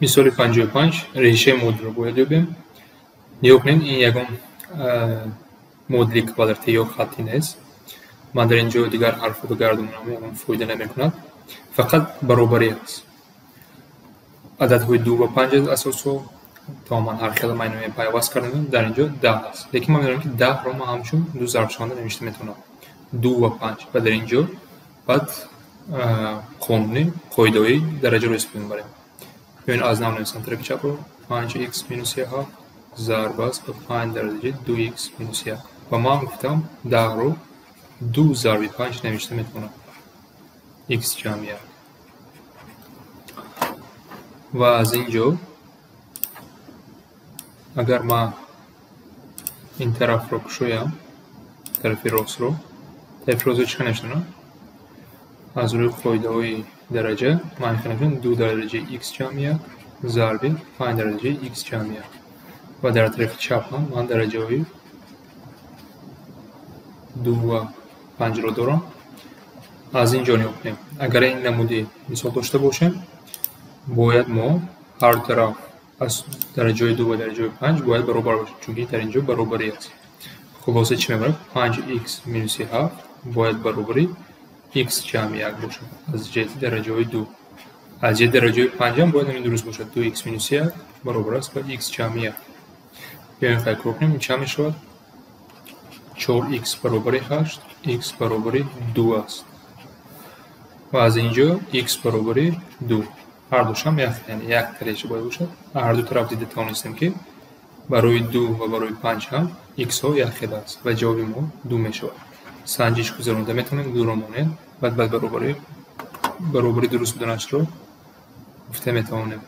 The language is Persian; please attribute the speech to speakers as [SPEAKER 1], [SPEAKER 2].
[SPEAKER 1] مثال 55 ریشه مود رو باید ببینیم. نگاه کنین این یکم مدلی کوالیتی یا خطی نیست. من در اینجا دیگر حرف رو گردونم یکم فایده نمیکند. فقط برابری است. عددهای 2 و 5 از اساسو تا من هر خیلی معنی پیوست کردم در اینجا 10 است. لیکن من می‌دونم که 10 رو ما همچون دو ضربشانده نوشته میتونم. 2 و 5 و در اینجا بعد قانونی قاعده‌ای درجه رو اسم می‌بریم. ببین از نام نویسم طرف چپ رو 5x - 1 ضرب است به 5 درجه 2x - 1 و ما هم گفتم 10 رو 2 ضرب 5 نوشته میتونم x جمع 1 و از اینجا اگر ما این طرف رو کشویم طرف راست رو چه نشدم از روی قاعده های درجه من می‌تونم 2 درجه x جمع 1 ضرب 5 درجه x جمع 1 و در طرف چپ هم من درجه های 2 و 5 رو دارم. از اینجا نگاه کنیم. اگر این نمودی مثال داشته باشیم باید ما هر طرف از درجه 2 و درجه 5 باید برابر باشه چون در اینجا برابری است. خلاصه چی می‌بره 5x - 7 باید برابری x جمع 1 باشه از جهت درجه 2. از جهت درجه 5 هم باید همین درست باشه 2x - 1 برابر است با x جمع 1. بیایم فکر کنیم این چه میشود 4x برابر 8 x برابر 2 است و از اینجا x برابر 2 هر دوش هم یعنی یک تریشه باید باشد. هر دو طرف دیده توانستیم که برای 2 و برای 5 هم x ها یک خیلی است و جواب ما 2 میشود. سنجش گذرانده میتونیم 2 رو مانند بعد برابری درست بودنش رو گفته میتوانیم.